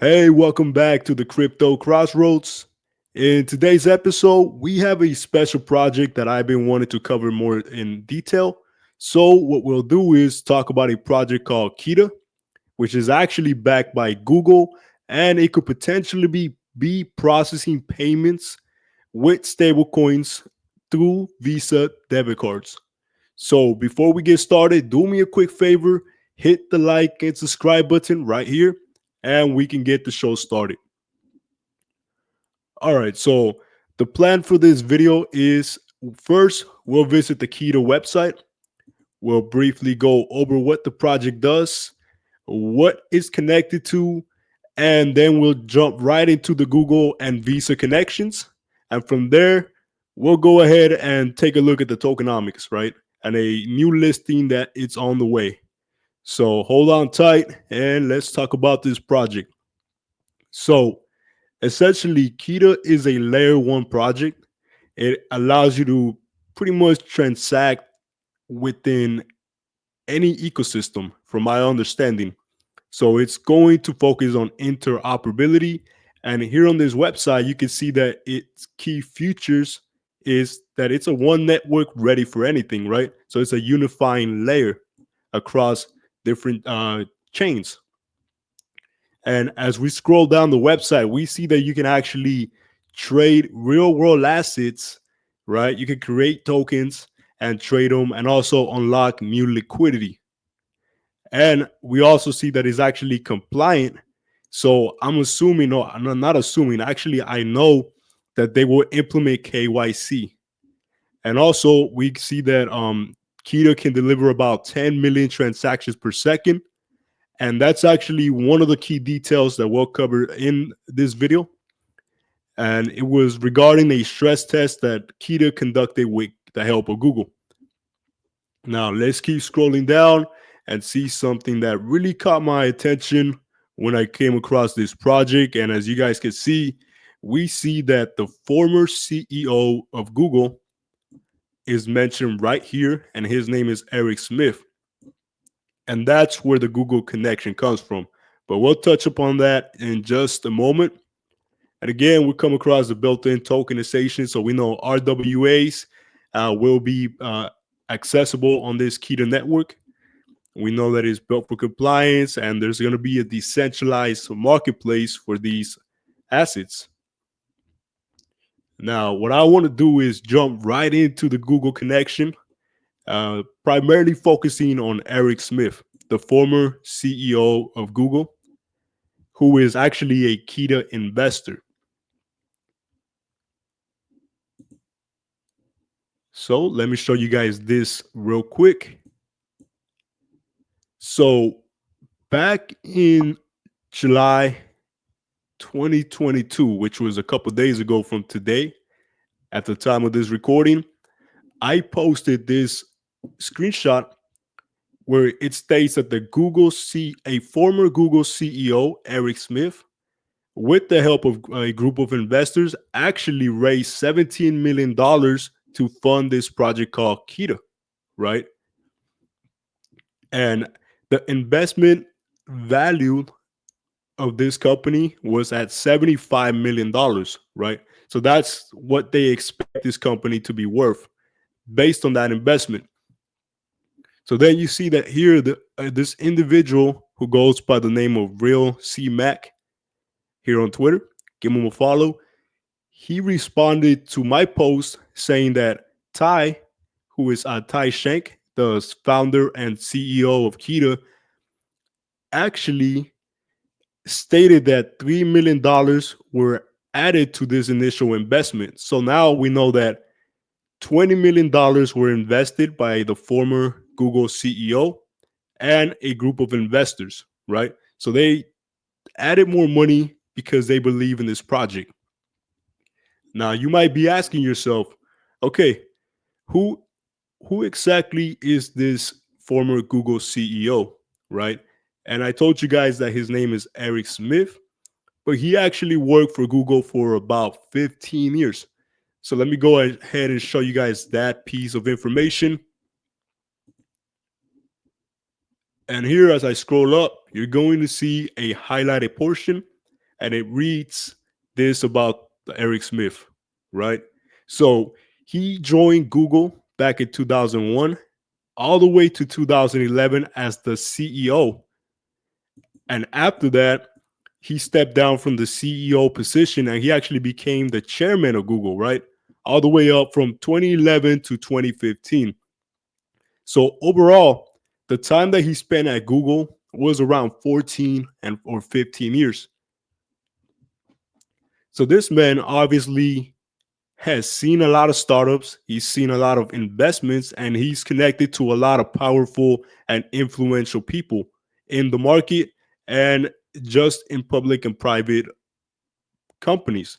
Hey, welcome back to the Crypto Crossroads. In today's episode, we have a special project that I've been wanting to cover more in detail. So, what we'll do is talk about a project called Keeta, which is actually backed by Google, and it could potentially be processing payments with stablecoins through Visa debit cards. So, before we get started, do me a quick favor, hit the like and subscribe button right here, and we can get the show started. All right, so the plan for this video is first, we'll visit the Keeta website. We'll briefly go over what the project does, what it's connected to, and then we'll jump right into the Google and Visa connections. And from there, we'll go ahead and take a look at the tokenomics, right? And a new listing that it's on the way. So hold on tight and let's talk about this project. So essentially, Keeta is a layer one project. It allows you to pretty much transact within any ecosystem, from my understanding. So it's going to focus on interoperability. And here on this website, you can see that its key features is that it's a one network ready for anything, right? So it's a unifying layer across different chains. And as we scroll down the website, we see that you can actually trade real world assets, right? You can create tokens and trade them and also unlock new liquidity. And we also see that it's actually compliant. So I'm assuming, no, I'm not assuming, actually, I know that they will implement KYC. And also, we see that Keeta can deliver about 10 million transactions per second. And that's actually one of the key details that we'll cover in this video. And it was regarding a stress test that Keeta conducted with the help of Google. Now, let's keep scrolling down and see something that really caught my attention when I came across this project. And as you guys can see, we see that the former CEO of Google is mentioned right here, and his name is Eric Schmidt. And that's where the Google connection comes from. But we'll touch upon that in just a moment. And again, we come across the built-in tokenization. So we know RWAs will be accessible on this Keeta network. We know that it's built for compliance, and there's going to be a decentralized marketplace for these assets. Now, what I want to do is jump right into the Google connection, primarily focusing on Eric Schmidt, the former CEO of Google, who is actually a Keeta investor. So let me show you guys this real quick. So back in July 2022, which was a couple days ago from today, at the time of this recording, I posted this screenshot where it states that a former Google CEO, Eric Schmidt, with the help of a group of investors, actually raised $17 million to fund this project called Keeta, right? And the investment value of this company was at $75 million, right? So that's what they expect this company to be worth based on that investment. So then you see that here, this individual who goes by the name of Real C Mac here on Twitter, give him a follow. He responded to my post saying that Ty, who is Ty Schenk, the founder and CEO of Keeta, actually stated that $3 million were added to this initial investment. So now we know that $20 million were invested by the former Google CEO and a group of investors, right? So they added more money because they believe in this project. Now you might be asking yourself, okay, who who exactly is this former Google CEO, right? And I told you guys that his name is Eric Schmidt, but he actually worked for Google for about 15 years. So let me go ahead and show you guys that piece of information. And here, as I scroll up, you're going to see a highlighted portion. and it reads this about Eric Schmidt, right? So he joined Google back in 2001 all the way to 2011 as the CEO. And after that, he stepped down from the CEO position and he actually became the chairman of Google, right? All the way up from 2011 to 2015. So overall, the time that he spent at Google was around 14 and or 15 years. So this man obviously has seen a lot of startups, he's seen a lot of investments, and he's connected to a lot of powerful and influential people in the market and just in public and private companies.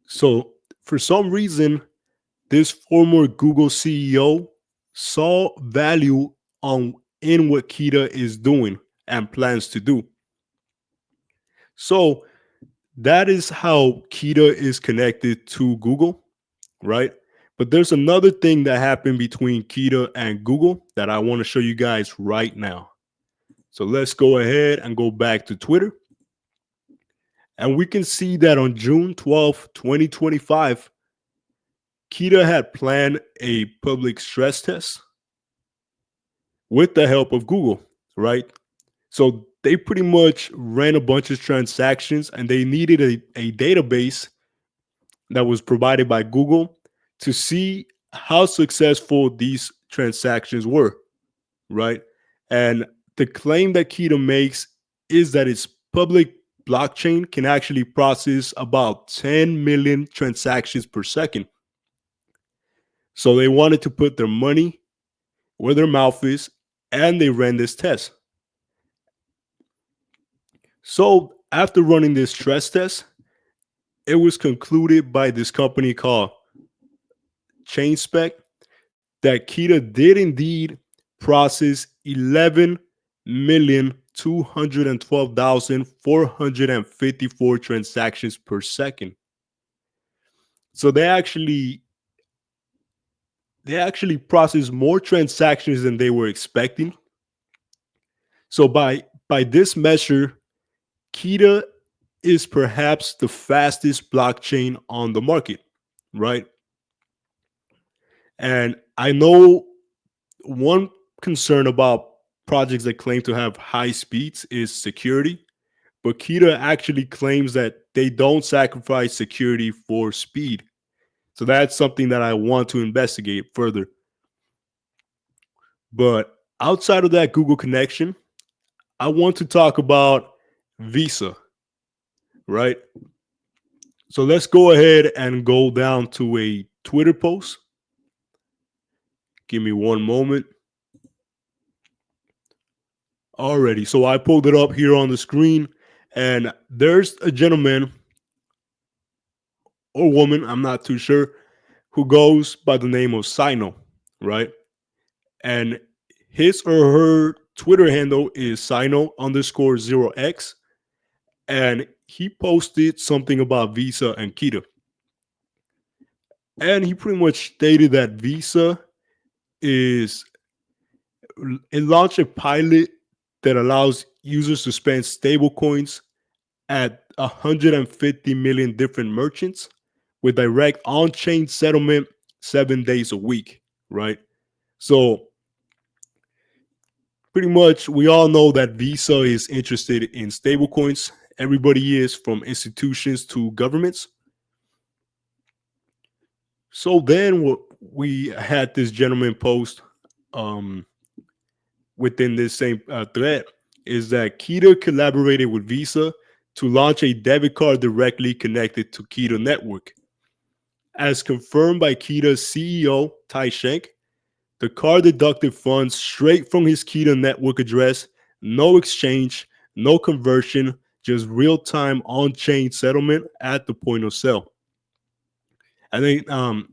So for some reason, this former Google CEO saw value on in what Keeta is doing and plans to do. So that is how Keeta is connected to Google, right? But there's another thing that happened between Keeta and Google that I want to show you guys right now. So let's go ahead and go back to Twitter. And we can see that on June 12th, 2025, Keeta had planned a public stress test with the help of Google, right? So they pretty much ran a bunch of transactions and they needed a database that was provided by Google to see how successful these transactions were, right? And the claim that Keeta makes is that its public blockchain can actually process about 10 million transactions per second. So they wanted to put their money where their mouth is, and they ran this test. So after running this stress test, it was concluded by this company called ChainSpec that Keeta did indeed process 11,212,454 transactions per second. So they actually processed more transactions than they were expecting. So by this measure, Keeta is perhaps the fastest blockchain on the market, right? And I know one concern about projects that claim to have high speeds is security, but Keeta actually claims that they don't sacrifice security for speed. So that's something that I want to investigate further. But outside of that Google connection, I want to talk about Visa, right? So let's go ahead and go down to a Twitter post. Give me one moment. Already. So I pulled it up here on the screen, and there's a gentleman or woman, I'm not too sure, who goes by the name of Sino, right? And his or her Twitter handle is Sino_0x. And he posted something about Visa and Keeta. And he pretty much stated that Visa is it launched a pilot that allows users to spend stablecoins at 150 million different merchants with direct on-chain settlement 7 days a week, right? So pretty much we all know that Visa is interested in stablecoins. Everybody is, from institutions to governments. So then we had this gentleman post um, within this same thread is that Keeta collaborated with Visa to launch a debit card directly connected to Keeta Network. As confirmed by Keeta's CEO, Tai Schenk, the card deducted funds straight from his Keeta Network address, no exchange, no conversion, just real-time on-chain settlement at the point of sale. And then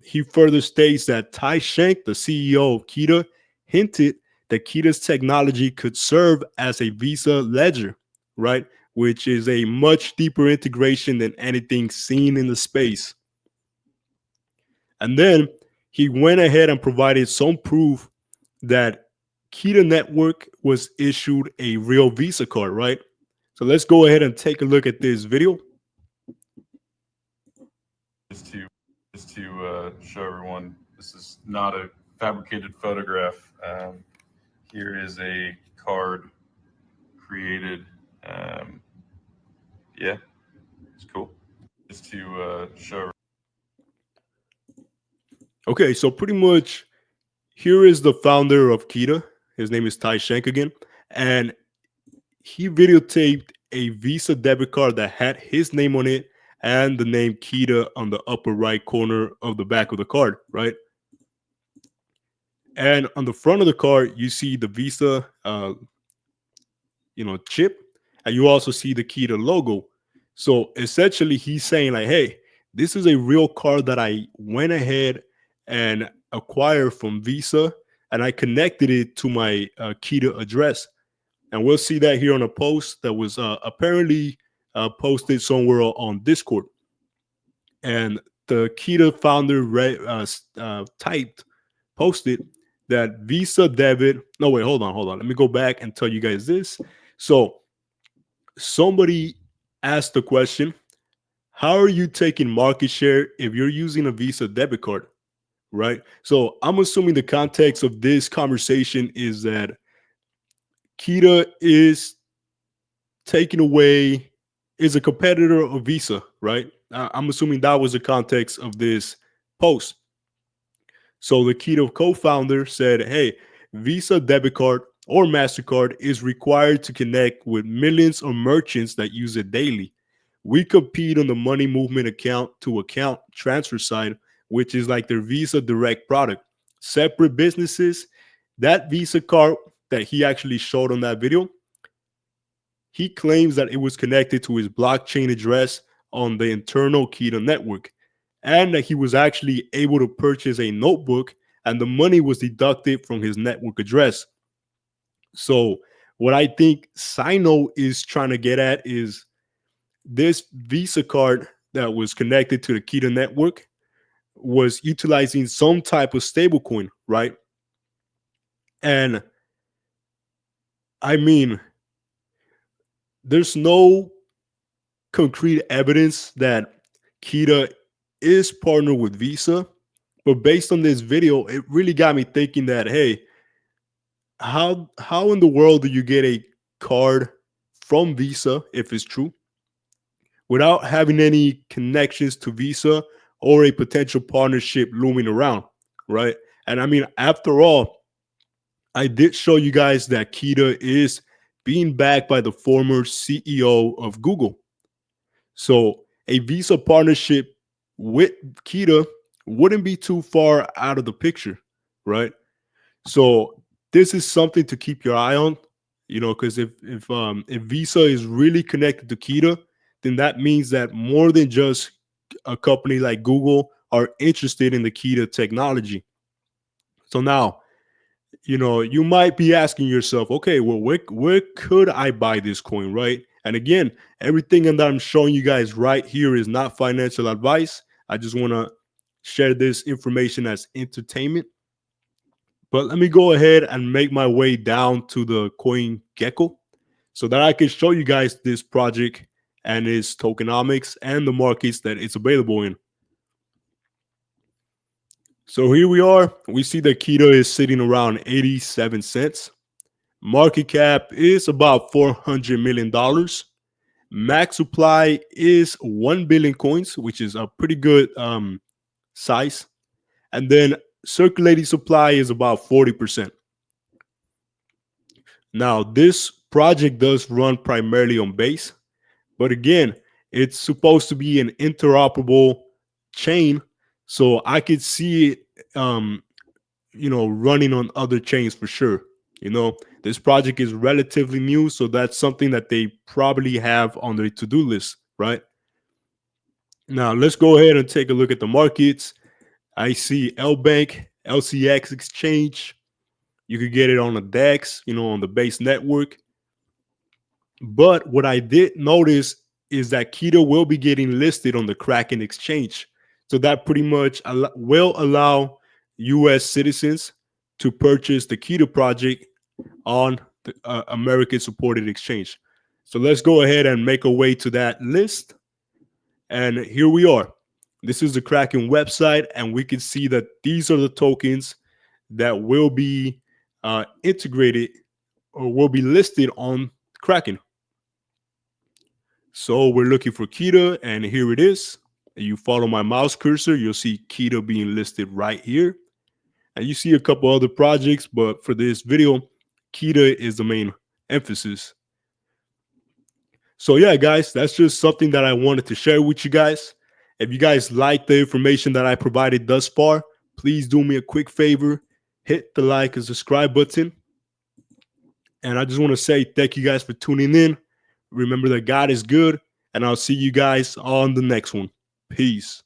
he further states that Tai Schenk, the CEO of Keeta, hinted that Keeta's technology could serve as a Visa ledger, right? Which is a much deeper integration than anything seen in the space. And then he went ahead and provided some proof that Keeta Network was issued a real Visa card, right? So let's go ahead and take a look at this video. Just to show everyone, this is not a fabricated photograph. Here is a card created. Yeah, it's cool. Just to show. Okay, so pretty much here is the founder of Keeta. His name is Schenk again, and he videotaped a Visa debit card that had his name on it and the name Keeta on the upper right corner of the back of the card, right? And on the front of the card, you see the Visa, chip, and you also see the Keeta logo. So essentially, he's saying like, "Hey, this is a real card that I went ahead and acquired from Visa, and I connected it to my Keeta address." And we'll see that here on a post that was apparently posted somewhere on Discord. And the Keeta founder posted that Visa debit. No, wait, hold on. Let me go back and tell you guys this. So somebody asked the question, how are you taking market share if you're using a Visa debit card? Right. So I'm assuming the context of this conversation is that Keeta is taking away, is a competitor of Visa, right? I'm assuming that was the context of this post. So the Keeta co-founder said, hey, Visa debit card or MasterCard is required to connect with millions of merchants that use it daily. We compete on the money movement account to account transfer side, which is like their Visa Direct product. Separate businesses, that Visa card that he actually showed on that video, he claims that it was connected to his blockchain address on the internal Keeta network, and that he was actually able to purchase a notebook and the money was deducted from his network address. So, what I think Sino is trying to get at is this Visa card that was connected to the Keeta network was utilizing some type of stablecoin, right? And I mean, there's no concrete evidence that Keeta is partnered with Visa, but based on this video, it really got me thinking that, hey, how in the world do you get a card from Visa, if it's true, without having any connections to Visa or a potential partnership looming around, right? And I mean, after all, I did show you guys that Keeta is being backed by the former CEO of Google. So a Visa partnership with Keeta wouldn't be too far out of the picture, right? So this is something to keep your eye on, because if Visa is really connected to Keeta, then that means that more than just a company like Google are interested in the Keeta technology. So now, you might be asking yourself, okay, well, where could I buy this coin, right? And again, everything that I'm showing you guys right here is not financial advice. I just want to share this information as entertainment. But let me go ahead and make my way down to the coin gecko so that I can show you guys this project and its tokenomics and the markets that it's available in. So here we are. We see that Keeta is sitting around 87 cents. Market cap is about $400 million. Max supply is 1 billion coins, which is a pretty good size. And then circulating supply is about 40%. Now, this project does run primarily on Base, but again, it's supposed to be an interoperable chain. So I could see it, running on other chains for sure. This project is relatively new, so that's something that they probably have on their to-do list, right? Now, let's go ahead and take a look at the markets. I see LBank, LCX exchange. You could get it on the DEX, on the base network. But what I did notice is that Keeta will be getting listed on the Kraken exchange. So that pretty much will allow US citizens to purchase the Keeta project on the American supported exchange. So let's go ahead and make our way to that list. And here we are. This is the Kraken website, and we can see that these are the tokens that will be integrated or will be listed on Kraken. So we're looking for Keeta, and here it is. You follow my mouse cursor, you'll see Keeta being listed right here. And you see a couple other projects, but for this video, Keeta is the main emphasis. So yeah, guys, that's just something that I wanted to share with you guys. If you guys like the information that I provided thus far, please do me a quick favor, hit the like and subscribe button. And I just want to say thank you guys for tuning in. Remember that God is good, and I'll see you guys on the next one. Peace.